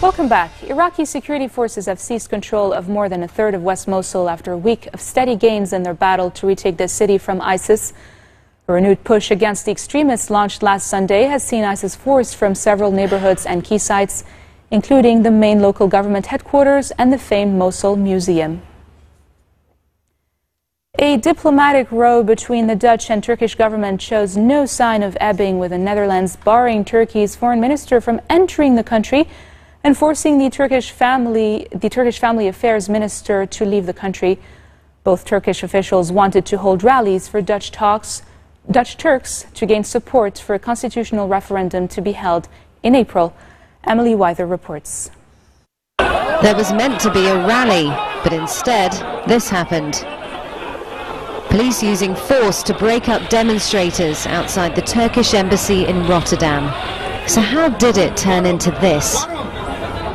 Welcome back. Iraqi security forces have seized control of more than a third of West Mosul after a week of steady gains in their battle to retake the city from ISIS. A renewed push against the extremists launched last Sunday has seen ISIS forced from several neighborhoods and key sites, including the main local government headquarters and the famed Mosul Museum. A diplomatic row between the Dutch and Turkish government shows no sign of ebbing, with the Netherlands barring Turkey's foreign minister from entering the country and forcing the Turkish family affairs minister to leave the country. Both Turkish officials wanted to hold rallies for Dutch Turks to gain support for a constitutional referendum to be held in April. Emily Wyther reports. There was meant to be a rally, but instead this happened. Police using force to break up demonstrators outside the Turkish embassy in Rotterdam. So how did it turn into this?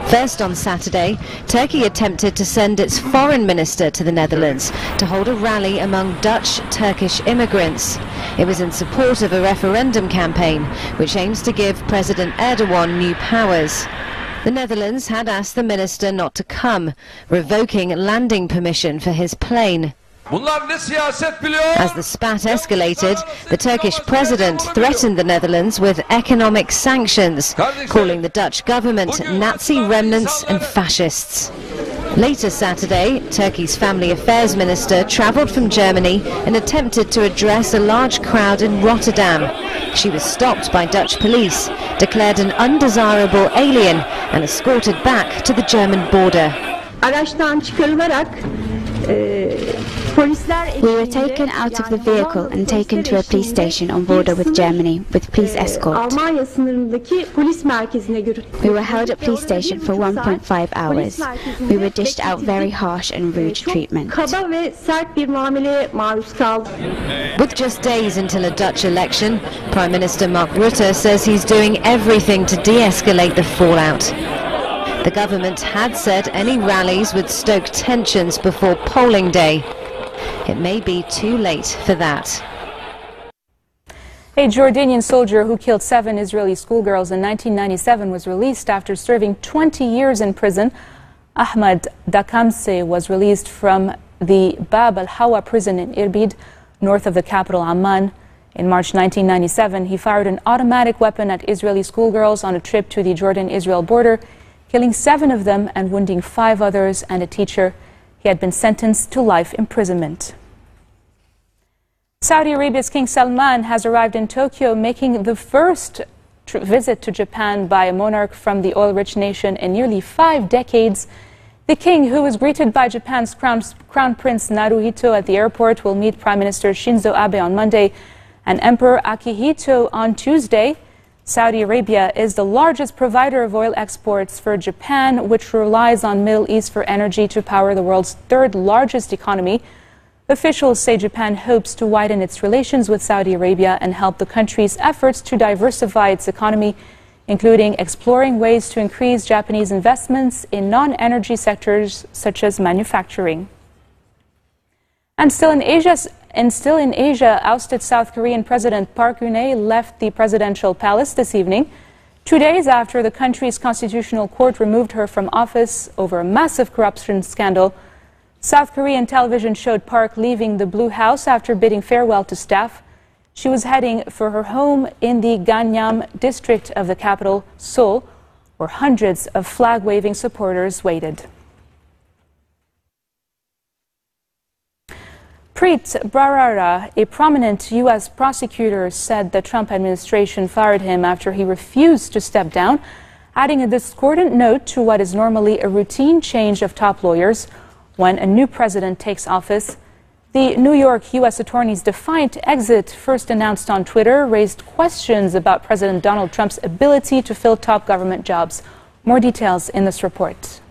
First, on Saturday, Turkey attempted to send its foreign minister to the Netherlands to hold a rally among Dutch Turkish immigrants. It was in support of a referendum campaign which aims to give President Erdogan new powers. The Netherlands had asked the minister not to come, revoking landing permission for his plane. As the spat escalated, the Turkish president threatened the Netherlands with economic sanctions, calling the Dutch government Nazi remnants and fascists. Later Saturday, Turkey's family affairs minister travelled from Germany and attempted to address a large crowd in Rotterdam. She was stopped by Dutch police, declared an undesirable alien and escorted back to the German border. We were taken out of the vehicle and taken to a police station on border with Germany with police escort. We were held at police station for 1.5 hours. We were dished out very harsh and rude treatment. With just days until a Dutch election, Prime Minister Mark Rutte says he's doing everything to de-escalate the fallout. The government had said any rallies would stoke tensions before polling day. It may be too late for that. A Jordanian soldier who killed 7 Israeli schoolgirls in 1997 was released after serving 20 years in prison. Ahmad Dakamse was released from the Bab al-Hawa prison in Irbid, north of the capital Amman. In March 1997, he fired an automatic weapon at Israeli schoolgirls on a trip to the Jordan-Israel border, killing 7 of them and wounding 5 others and a teacher. He had been sentenced to life imprisonment. Saudi Arabia's King Salman has arrived in Tokyo, making the first visit to Japan by a monarch from the oil-rich nation in nearly 5 decades. The king, who was greeted by Japan's Crown Prince Naruhito at the airport, will meet Prime Minister Shinzo Abe on Monday and Emperor Akihito on Tuesday. Saudi Arabia is the largest provider of oil exports for Japan, which relies on Middle East for energy to power the world's 3rd largest economy. Officials say Japan hopes to widen its relations with Saudi Arabia and help the country's efforts to diversify its economy, including exploring ways to increase Japanese investments in non-energy sectors such as manufacturing. And still in Asia, ousted South Korean President Park Geun-hye left the presidential palace this evening, 2 days after the country's constitutional court removed her from office over a massive corruption scandal. South Korean television showed Park leaving the Blue House after bidding farewell to staff. She was heading for her home in the Gangnam district of the capital, Seoul, where hundreds of flag-waving supporters waited. Preet Bharara, a prominent U.S. prosecutor, said the Trump administration fired him after he refused to step down, adding a discordant note to what is normally a routine change of top lawyers when a new president takes office. The New York U.S. Attorney's defiant exit, first announced on Twitter, raised questions about President Donald Trump's ability to fill top government jobs. More details in this report.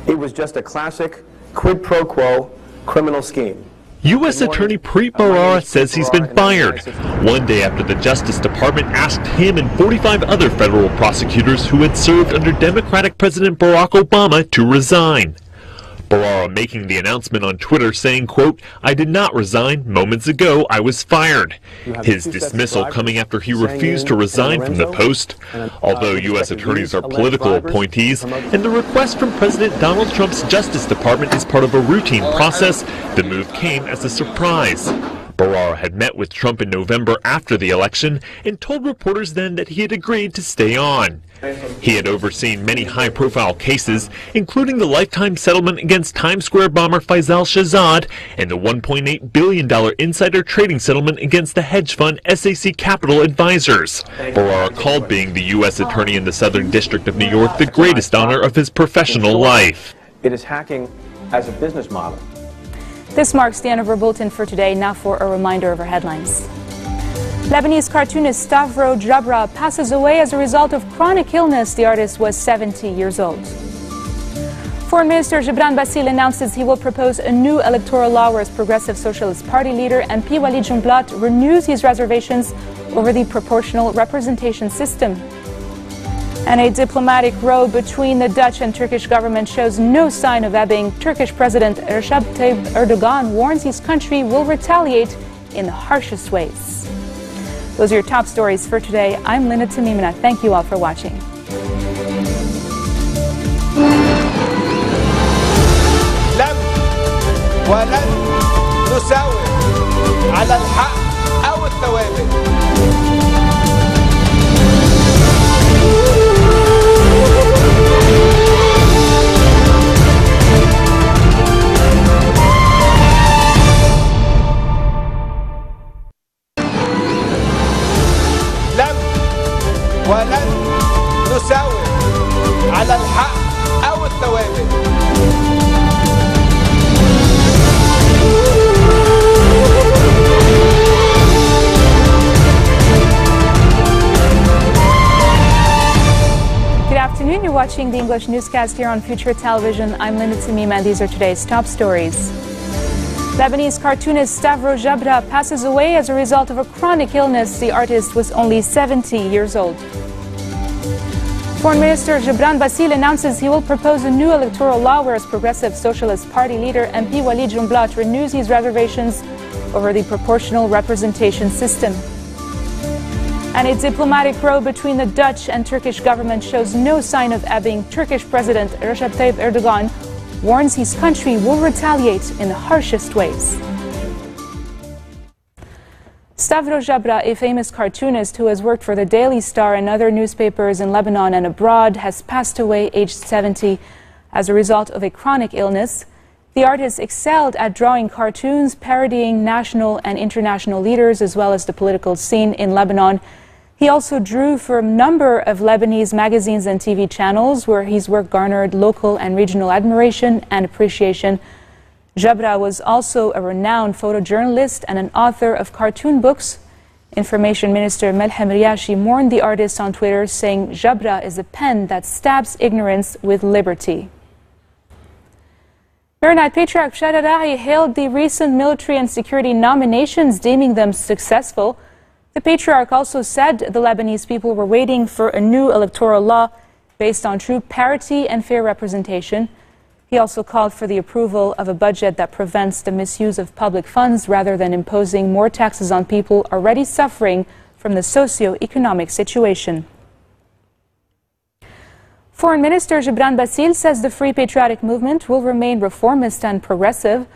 It was just a classic quid pro quo criminal scheme. U.S. Attorney Preet Bharara says he's been fired one day after the Justice Department asked him and 45 other federal prosecutors who had served under Democratic President Barack Obama to resign. Barara making the announcement on Twitter saying, quote, "I did not resign. Moments ago, I was fired." His dismissal coming after he refused to resign from the post. Although U.S. attorneys are political appointees, and the request from President Donald Trump's Justice Department is part of a routine process, the move came as a surprise. Barara had met with Trump in November after the election and told reporters then that he had agreed to stay on. He had overseen many high-profile cases, including the lifetime settlement against Times Square bomber Faisal Shahzad and the $1.8 billion insider trading settlement against the hedge fund SAC Capital Advisors. Barara called being the U.S. attorney in the Southern District of New York the greatest honor of his professional life. It is hacking as a business model. This marks the end of our bulletin for today. Now for a reminder of our headlines. Lebanese cartoonist Stavro Jabra passes away as a result of chronic illness. The artist was 70 years old. Foreign Minister Gibran Bassil announces he will propose a new electoral law whereas Progressive Socialist Party leader MP Walid Jumblat renews his reservations over the proportional representation system. And a diplomatic row between the Dutch and Turkish government shows no sign of ebbing. Turkish President Recep Tayyip Erdogan warns his country will retaliate in the harshest ways. Those are your top stories for today. I'm Linda Tamimina. Thank you all for watching. لم ولن نساوم على الحق أو الثوابت. ولن نساوم على الحق أو الثوابت. Good afternoon. You're watching the English newscast here on Future Television. I'm Linda Tamima, and these are today's top stories. Lebanese cartoonist Stavro Jabra passes away as a result of a chronic illness. The artist was only 70 years old. Foreign Minister Gibran Bassil announces he will propose a new electoral law whereas Progressive Socialist Party leader MP Walid Jumblat renews his reservations over the proportional representation system. And a diplomatic row between the Dutch and Turkish government shows no sign of ebbing. Turkish President Recep Tayyip Erdogan warns his country will retaliate in the harshest ways. Stavro Jabra, a famous cartoonist who has worked for the Daily Star and other newspapers in Lebanon and abroad, has passed away aged 70 as a result of a chronic illness. The artist excelled at drawing cartoons, parodying national and international leaders as well as the political scene in Lebanon. He also drew for a number of Lebanese magazines and TV channels where his work garnered local and regional admiration and appreciation. Jabra was also a renowned photojournalist and an author of cartoon books. Information Minister Melhem Riashi mourned the artist on Twitter, saying Jabra is a pen that stabs ignorance with liberty. Maronite Patriarch Shadarahi hailed the recent military and security nominations, deeming them successful. The Patriarch also said the Lebanese people were waiting for a new electoral law based on true parity and fair representation. He also called for the approval of a budget that prevents the misuse of public funds rather than imposing more taxes on people already suffering from the socio-economic situation. Foreign Minister Gibran Bassil says the Free Patriotic Movement will remain reformist and progressive.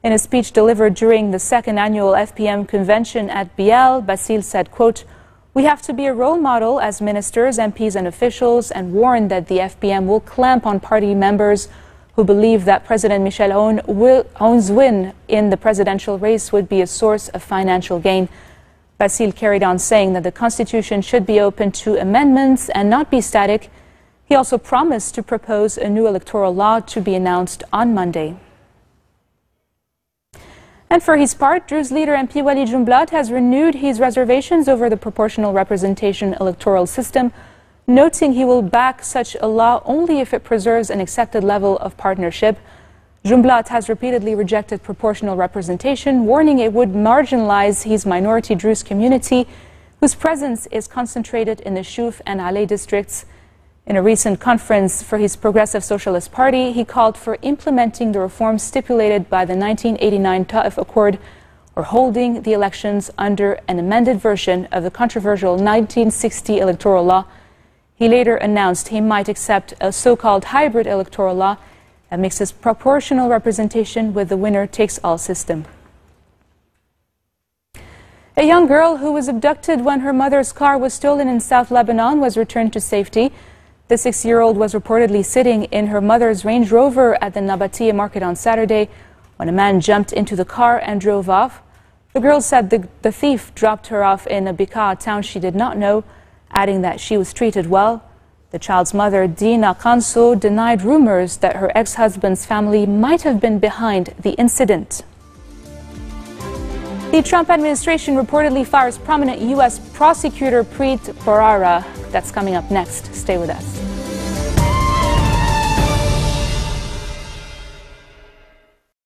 In a speech delivered during the second annual FPM convention at Biel, Bassil said, quote, "We have to be a role model as ministers, MPs and officials," and warned that the FPM will clamp on party members who believe that President Michel Aoun's win in the presidential race would be a source of financial gain. Bassil carried on saying that the Constitution should be open to amendments and not be static. He also promised to propose a new electoral law to be announced on Monday. And for his part, Druze leader MP Walid Jumblat has renewed his reservations over the proportional representation electoral system, noting he will back such a law only if it preserves an accepted level of partnership. Jumblat has repeatedly rejected proportional representation, warning it would marginalize his minority Druze community, whose presence is concentrated in the Shuf and Alay districts. In a recent conference for his Progressive Socialist Party, he called for implementing the reforms stipulated by the 1989 Ta'if Accord, or holding the elections under an amended version of the controversial 1960 electoral law. He later announced he might accept a so-called hybrid electoral law that mixes proportional representation with the winner-takes-all system. A young girl who was abducted when her mother's car was stolen in South Lebanon was returned to safety. The 6-year-old was reportedly sitting in her mother's Range Rover at the Nabatea market on Saturday when a man jumped into the car and drove off. The girl said the thief dropped her off in a Bekaa town she did not know, adding that she was treated well. The child's mother, Dina Kanso, denied rumors that her ex-husband's family might have been behind the incident. The Trump administration reportedly fires prominent U.S. prosecutor Preet Bharara. That's coming up next. Stay with us.